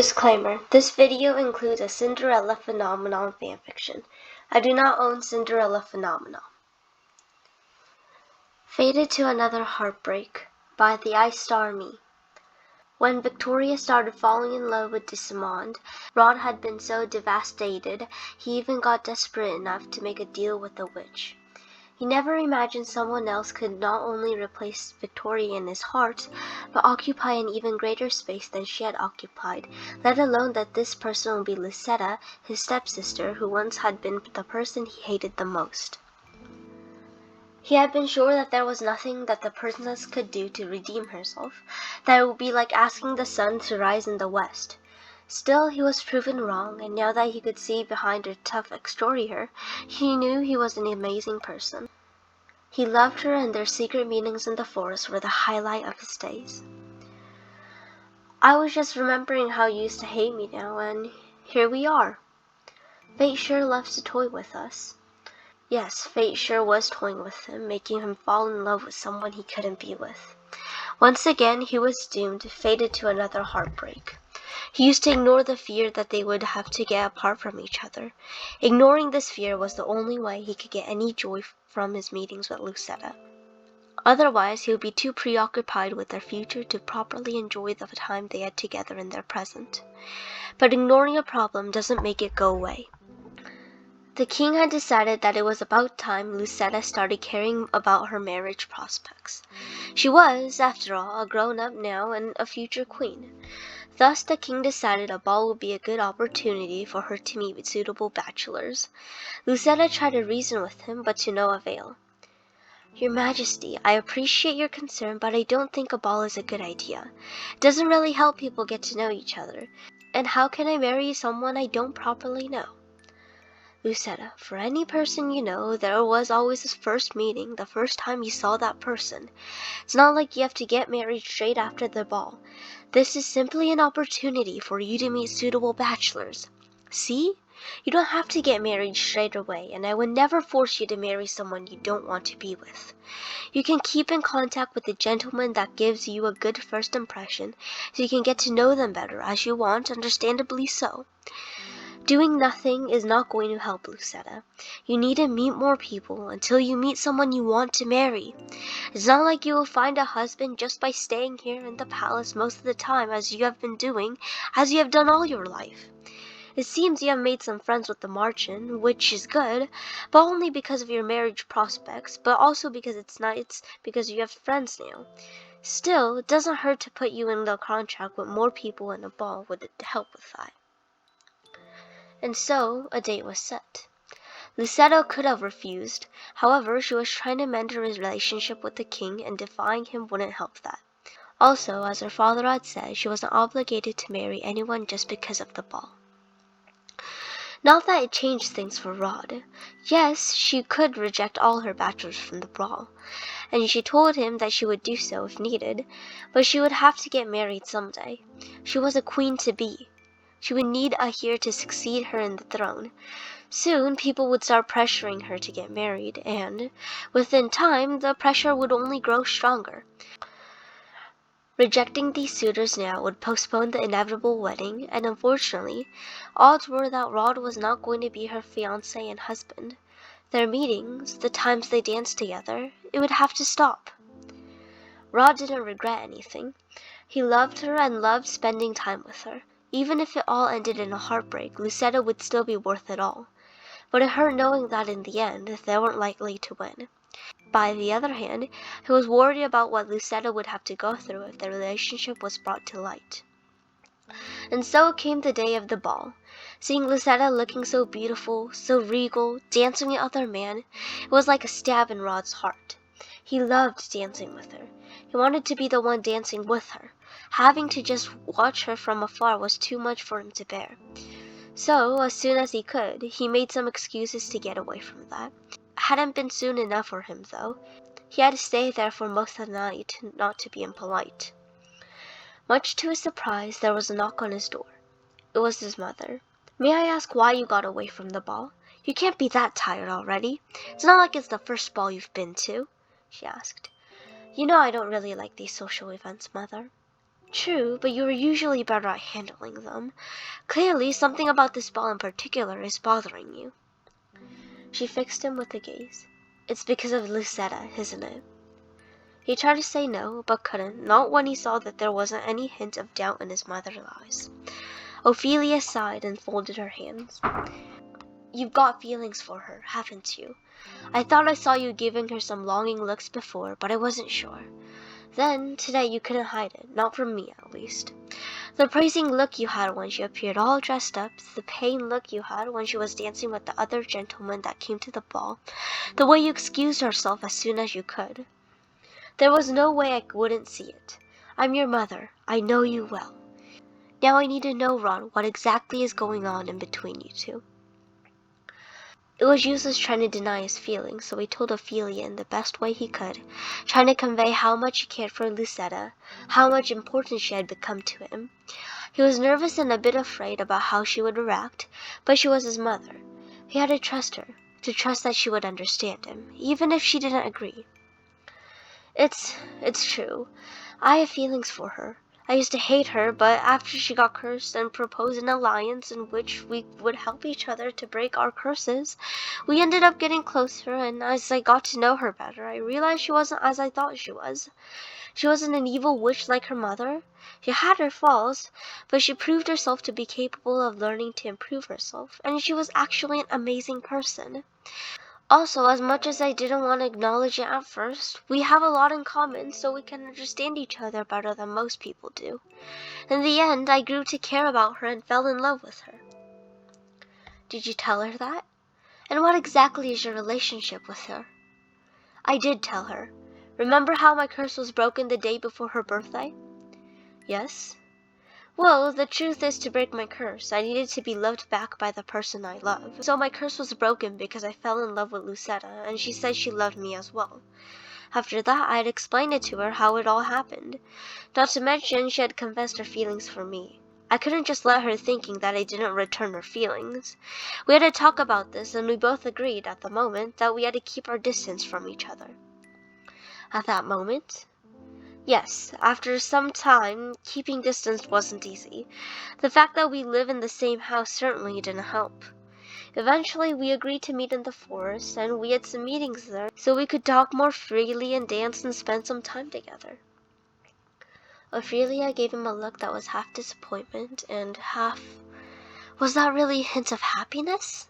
Disclaimer: this video includes a Cinderella Phenomenon fanfiction. I do not own Cinderella Phenomenon. Fated to Another Heartbreak by the Ice Star Me. When Victoria started falling in love with Desmond, Rod had been so devastated he even got desperate enough to make a deal with the witch. He never imagined someone else could not only replace Victoria in his heart, but occupy an even greater space than she had occupied, let alone that this person would be Lucetta, his stepsister, who once had been the person he hated the most. He had been sure that there was nothing that the princess could do to redeem herself, that it would be like asking the sun to rise in the west. Still, he was proven wrong, and now that he could see behind her tough exterior, he knew he was an amazing person. He loved her, and their secret meetings in the forest were the highlight of his days. I was just remembering how you used to hate me now, and here we are. Fate sure loves to toy with us. Yes, fate sure was toying with him, making him fall in love with someone he couldn't be with. Once again, he was doomed, fated to another heartbreak. He used to ignore the fear that they would have to get apart from each other. Ignoring this fear was the only way he could get any joy from his meetings with Lucetta. Otherwise, he would be too preoccupied with their future to properly enjoy the time they had together in their present. But ignoring a problem doesn't make it go away. The king had decided that it was about time Lucetta started caring about her marriage prospects. She was, after all, a grown-up now and a future queen. Thus, the king decided a ball would be a good opportunity for her to meet with suitable bachelors. Lucetta tried to reason with him, but to no avail. Your Majesty, I appreciate your concern, but I don't think a ball is a good idea. It doesn't really help people get to know each other. And how can I marry someone I don't properly know? Lucetta, for any person you know, there was always this first meeting, the first time you saw that person. It's not like you have to get married straight after the ball. This is simply an opportunity for you to meet suitable bachelors. See? You don't have to get married straight away, and I would never force you to marry someone you don't want to be with. You can keep in contact with the gentleman that gives you a good first impression, so you can get to know them better as you want, understandably so. Doing nothing is not going to help, Lucetta. You need to meet more people until you meet someone you want to marry. It's not like you will find a husband just by staying here in the palace most of the time as you have been doing, as you have done all your life. It seems you have made some friends with the Marchand, which is good, but only because of your marriage prospects, but also because because you have friends now. Still, it doesn't hurt to put you in the contract with more people and a ball would help with that. And so, a date was set. Lucetta could have refused. However, she was trying to mend her relationship with the king, and defying him wouldn't help that. Also, as her father had said, she wasn't obligated to marry anyone just because of the ball. Not that it changed things for Rod. Yes, she could reject all her bachelors from the ball, and she told him that she would do so if needed, but she would have to get married someday. She was a queen to be. She would need a heir to succeed her in the throne. Soon, people would start pressuring her to get married, and, within time, the pressure would only grow stronger. Rejecting these suitors now would postpone the inevitable wedding, and unfortunately, odds were that Rod was not going to be her fiancé and husband. Their meetings, the times they danced together, it would have to stop. Rod didn't regret anything. He loved her and loved spending time with her. Even if it all ended in a heartbreak, Lucetta would still be worth it all. But it hurt knowing that in the end, they weren't likely to win. By the other hand, he was worried about what Lucetta would have to go through if the relationship was brought to light. And so came the day of the ball. Seeing Lucetta looking so beautiful, so regal, dancing with other men, it was like a stab in Rod's heart. He loved dancing with her. He wanted to be the one dancing with her. Having to just watch her from afar was too much for him to bear. So, as soon as he could, he made some excuses to get away from that. Hadn't been soon enough for him, though. He had to stay there for most of the night, not to be impolite. Much to his surprise, there was a knock on his door. It was his mother. "May I ask why you got away from the ball? You can't be that tired already. It's not like it's the first ball you've been to," she asked. "You know I don't really like these social events, Mother." True, but you are usually better at handling them. Clearly, something about this ball in particular is bothering you. She fixed him with a gaze. It's because of Lucetta, isn't it? He tried to say no, but couldn't, not when he saw that there wasn't any hint of doubt in his mother's eyes. Ophelia sighed and folded her hands. You've got feelings for her, haven't you? I thought I saw you giving her some longing looks before, but I wasn't sure. Then, today you couldn't hide it, not from me at least. The praising look you had when she appeared all dressed up, the pained look you had when she was dancing with the other gentlemen that came to the ball, the way you excused yourself as soon as you could. There was no way I wouldn't see it. I'm your mother. I know you well. Now I need to know, Ron, what exactly is going on in between you two. It was useless trying to deny his feelings, so he told Ophelia in the best way he could, trying to convey how much he cared for Lucetta, how much important she had become to him. He was nervous and a bit afraid about how she would react, but she was his mother. He had to trust her, to trust that she would understand him, even if she didn't agree. It's true. I have feelings for her. I used to hate her, but after she got cursed and proposed an alliance in which we would help each other to break our curses, we ended up getting closer, and as I got to know her better, I realized she wasn't as I thought she was. She wasn't an evil witch like her mother. She had her faults, but she proved herself to be capable of learning to improve herself, and she was actually an amazing person. Also, as much as I didn't want to acknowledge it at first, we have a lot in common, so we can understand each other better than most people do. In the end, I grew to care about her and fell in love with her. Did you tell her that? And what exactly is your relationship with her? I did tell her. Remember how my curse was broken the day before her birthday? Yes. Well, the truth is, to break my curse, I needed to be loved back by the person I love. So my curse was broken because I fell in love with Lucetta, and she said she loved me as well. After that, I had explained it to her how it all happened. Not to mention, she had confessed her feelings for me. I couldn't just let her thinking that I didn't return her feelings. We had to talk about this, and we both agreed, at the moment, that we had to keep our distance from each other. At that moment? Yes, after some time, keeping distance wasn't easy. The fact that we live in the same house certainly didn't help. Eventually, we agreed to meet in the forest, and we had some meetings there, so we could talk more freely and dance and spend some time together. Ophelia gave him a look that was half disappointment and half... Was that really a hint of happiness?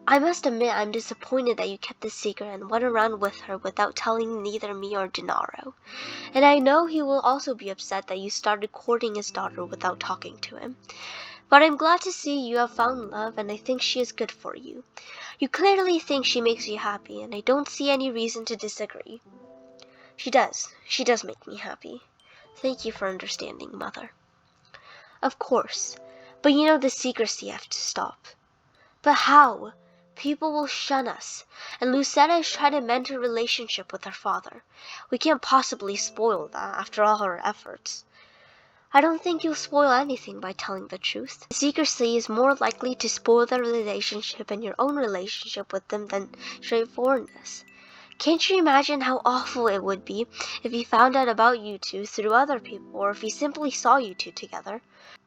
I must admit I'm disappointed that you kept the secret and went around with her without telling neither me or Gennaro. And I know he will also be upset that you started courting his daughter without talking to him. But I'm glad to see you have found love, and I think she is good for you. You clearly think she makes you happy, and I don't see any reason to disagree. She does. She does make me happy. Thank you for understanding, Mother. Of course. But you know the secrecy has to stop. But how? People will shun us, and Lucetta is trying to mend her relationship with her father. We can't possibly spoil that after all her efforts. I don't think you'll spoil anything by telling the truth. Secrecy is more likely to spoil their relationship and your own relationship with them than straightforwardness. Can't you imagine how awful it would be if he found out about you two through other people, or if he simply saw you two together?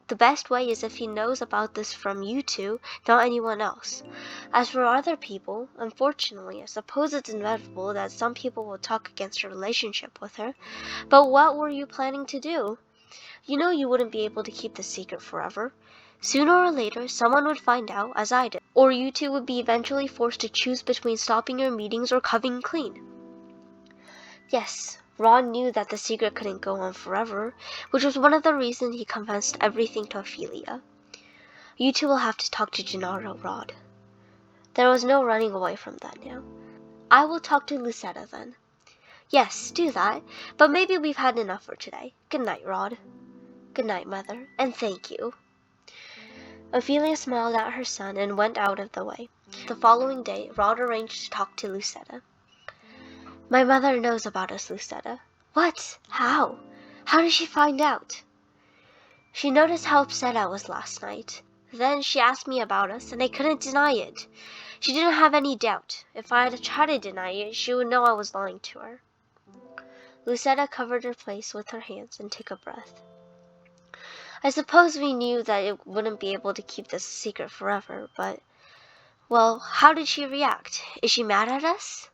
The best way is if he knows about this from you two, not anyone else. As for other people, unfortunately, I suppose it's inevitable that some people will talk against your relationship with her. But what were you planning to do? You know you wouldn't be able to keep the secret forever. Sooner or later, someone would find out, as I did, or you two would be eventually forced to choose between stopping your meetings or coming clean. Yes, Ron knew that the secret couldn't go on forever, which was one of the reasons he confessed everything to Ophelia. You two will have to talk to Gennaro, Rod. There was no running away from that now. I will talk to Lucetta then. Yes, do that, but maybe we've had enough for today. Good night, Rod. Good night, Mother, and thank you. Ophelia smiled at her son and went out of the way. The following day, Rod arranged to talk to Lucetta. My mother knows about us, Lucetta. What? How? How did she find out? She noticed how upset I was last night. Then she asked me about us, and I couldn't deny it. She didn't have any doubt. If I had tried to deny it, she would know I was lying to her. Lucetta covered her face with her hands and took a breath. I suppose we knew that it wouldn't be able to keep this secret forever, but, well, how did she react? Is she mad at us?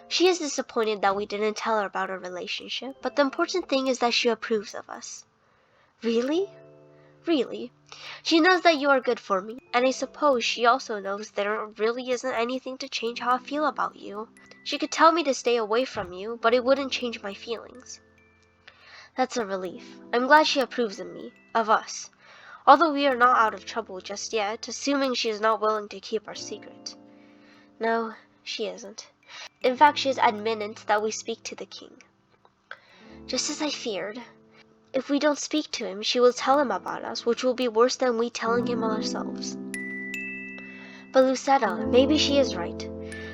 She is disappointed that we didn't tell her about our relationship, but the important thing is that she approves of us. Really? Really? She knows that you are good for me, and I suppose she also knows there really isn't anything to change how I feel about you. She could tell me to stay away from you, but it wouldn't change my feelings. That's a relief. I'm glad she approves of me, of us. Although we are not out of trouble just yet, assuming she is not willing to keep our secret. No, she isn't. In fact, she is adamant that we speak to the king. Just as I feared. If we don't speak to him, she will tell him about us, which will be worse than we telling him ourselves. But Lucetta, maybe she is right.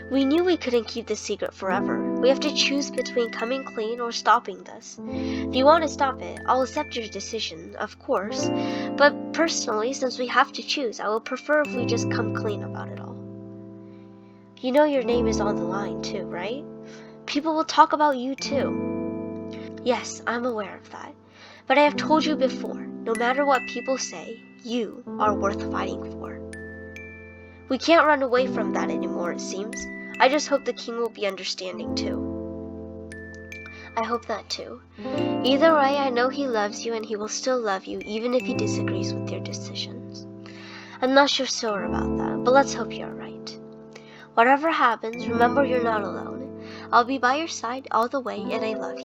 We knew we couldn't keep this secret forever. We have to choose between coming clean or stopping this. If you want to stop it, I'll accept your decision, of course. But personally, since we have to choose, I would prefer if we just come clean about it all. You know your name is on the line too, right? People will talk about you too. Yes, I'm aware of that. But I have told you before, no matter what people say, you are worth fighting for. We can't run away from that anymore, it seems. I just hope the king will be understanding too. I hope that too. Either way, I know he loves you and he will still love you even if he disagrees with your decisions. I'm not sure about that, but let's hope you're right. Whatever happens, remember you're not alone. I'll be by your side all the way and I love you.